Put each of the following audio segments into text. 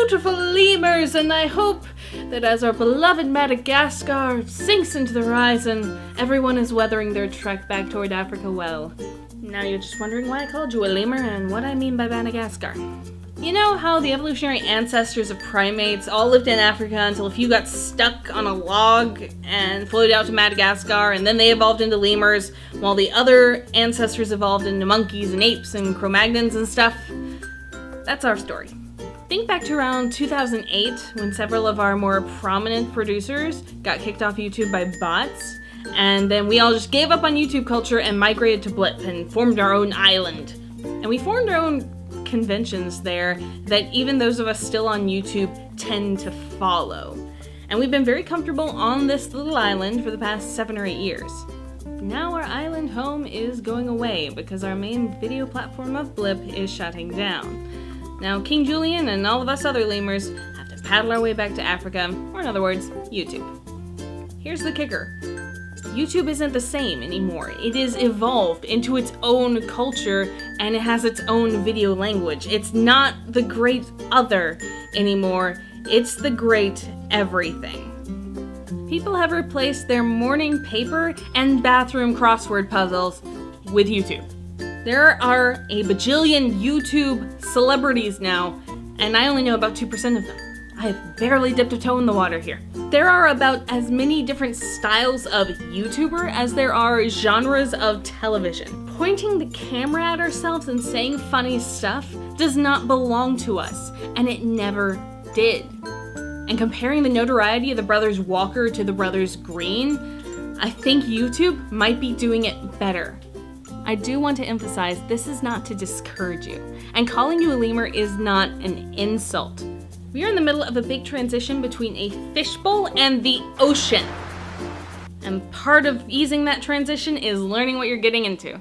beautiful lemurs, and I hope that as our beloved Madagascar sinks into the horizon, everyone is weathering their trek back toward Africa well. Now you're just wondering why I called you a lemur and what I mean by Madagascar. You know how the evolutionary ancestors of primates all lived in Africa until a few got stuck on a log and floated out to Madagascar, and then they evolved into lemurs, while the other ancestors evolved into monkeys and apes and Cro-Magnons and stuff? That's our story. Think back to around 2008 when several of our more prominent producers got kicked off YouTube by bots, and then we all just gave up on YouTube culture and migrated to Blip and formed our own island. And we formed our own conventions there that even those of us still on YouTube tend to follow. And we've been very comfortable on this little island for the past 7 or 8 years. Now our island home is going away because our main video platform of Blip is shutting down. Now King Julian and all of us other lemurs have to paddle our way back to Africa, or in other words, YouTube. Here's the kicker. YouTube isn't the same anymore. It is evolved into its own culture and it has its own video language. It's not the great other anymore. It's the great everything. People have replaced their morning paper and bathroom crossword puzzles with YouTube. There are a bajillion YouTube celebrities now, and I only know about 2% of them. I have barely dipped a toe in the water here. There are about as many different styles of YouTuber as there are genres of television. Pointing the camera at ourselves and saying funny stuff does not belong to us, and it never did. And comparing the notoriety of the Brothers Walker to the Brothers Green, I think YouTube might be doing it better. I do want to emphasize this is not to discourage you, and calling you a lemur is not an insult. We are in the middle of a big transition between a fishbowl and the ocean. And part of easing that transition is learning what you're getting into.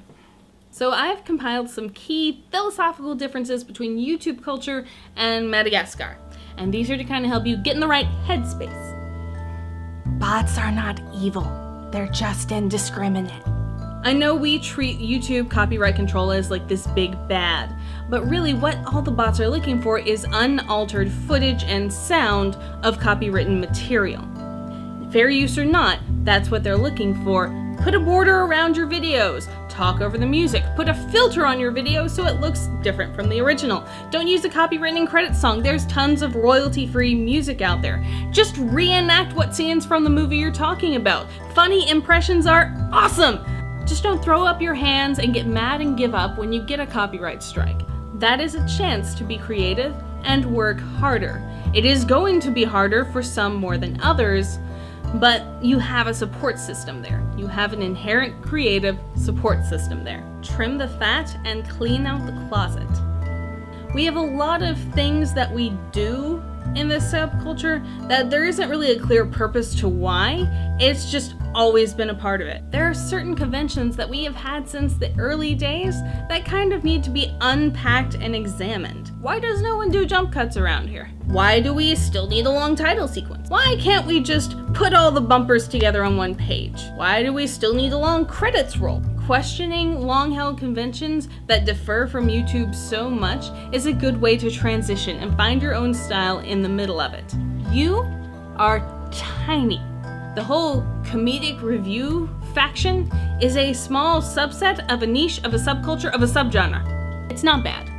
So I've compiled some key philosophical differences between YouTube culture and Madagascar. And these are to kind of help you get in the right headspace. Bots are not evil. They're just indiscriminate. I know we treat YouTube copyright control as like this big bad, but really what all the bots are looking for is unaltered footage and sound of copywritten material. Fair use or not, that's what they're looking for. Put a border around your videos, talk over the music, put a filter on your video so it looks different from the original. Don't use a copywritten credit song, there's tons of royalty-free music out there. Just reenact what scenes from the movie you're talking about. Funny impressions are awesome! Just don't throw up your hands and get mad and give up when you get a copyright strike. That is a chance to be creative and work harder. It is going to be harder for some more than others, but you have a support system there. You have an inherent creative support system there. Trim the fat and clean out the closet. We have a lot of things that we do in this subculture that there isn't really a clear purpose to why. It's just always been a part of it. There are certain conventions that we have had since the early days that kind of need to be unpacked and examined. Why does no one do jump cuts around here? Why do we still need a long title sequence? Why can't we just put all the bumpers together on one page? Why do we still need a long credits roll? Questioning long-held conventions that differ from YouTube so much is a good way to transition and find your own style in the middle of it. You are tiny. The whole comedic review faction is a small subset of a niche of a subculture of a subgenre. It's not bad,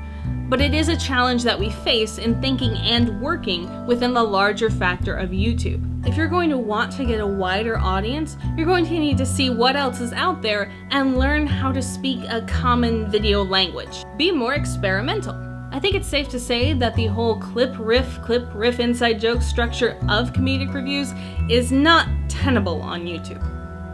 but it is a challenge that we face in thinking and working within the larger factor of YouTube. If you're going to want to get a wider audience, you're going to need to see what else is out there and learn how to speak a common video language. Be more experimental. I think it's safe to say that the whole clip riff inside joke structure of comedic reviews is not tenable on YouTube.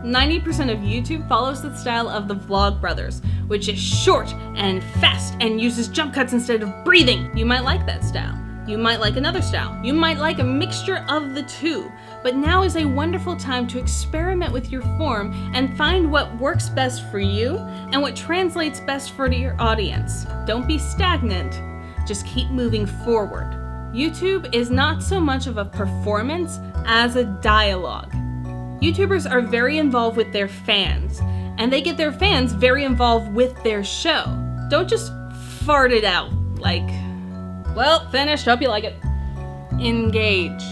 90% of YouTube follows the style of the Vlog Brothers, which is short and fast and uses jump cuts instead of breathing. You might like that style. You might like another style. You might like a mixture of the two. But now is a wonderful time to experiment with your form and find what works best for you and what translates best for your audience. Don't be stagnant. Just keep moving forward. YouTube is not so much of a performance as a dialogue. YouTubers are very involved with their fans, and they get their fans very involved with their show. Don't just fart it out like, well, finished, hope you like it. engage,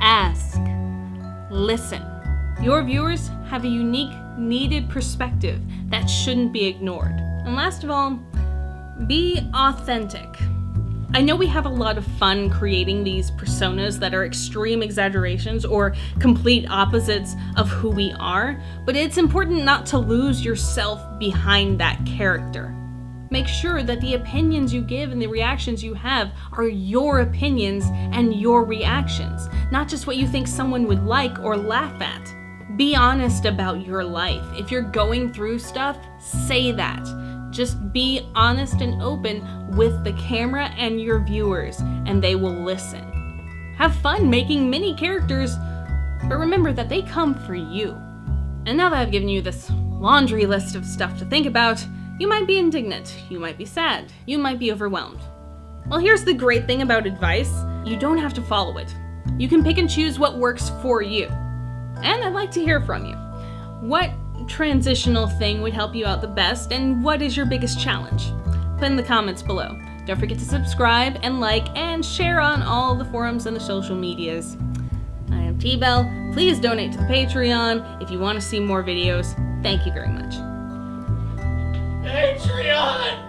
ask, listen. Your viewers have a unique, needed perspective that shouldn't be ignored. And last of all, be authentic. I know we have a lot of fun creating these personas that are extreme exaggerations or complete opposites of who we are, but it's important not to lose yourself behind that character. Make sure that the opinions you give and the reactions you have are your opinions and your reactions, not just what you think someone would like or laugh at. Be honest about your life. If you're going through stuff, say that. Just be honest and open with the camera and your viewers, and they will listen. Have fun making mini characters, but remember that they come for you. And now that I've given you this laundry list of stuff to think about, you might be indignant, you might be sad, you might be overwhelmed. Well, here's the great thing about advice. You don't have to follow it. You can pick and choose what works for you. And I'd like to hear from you. What transitional thing would help you out the best, and what is your biggest challenge? Put in the comments below. Don't forget to subscribe and like and share on all the forums and the social medias. I am T-Bell. Please donate to the Patreon if you want to see more videos. Thank you very much. Patreon!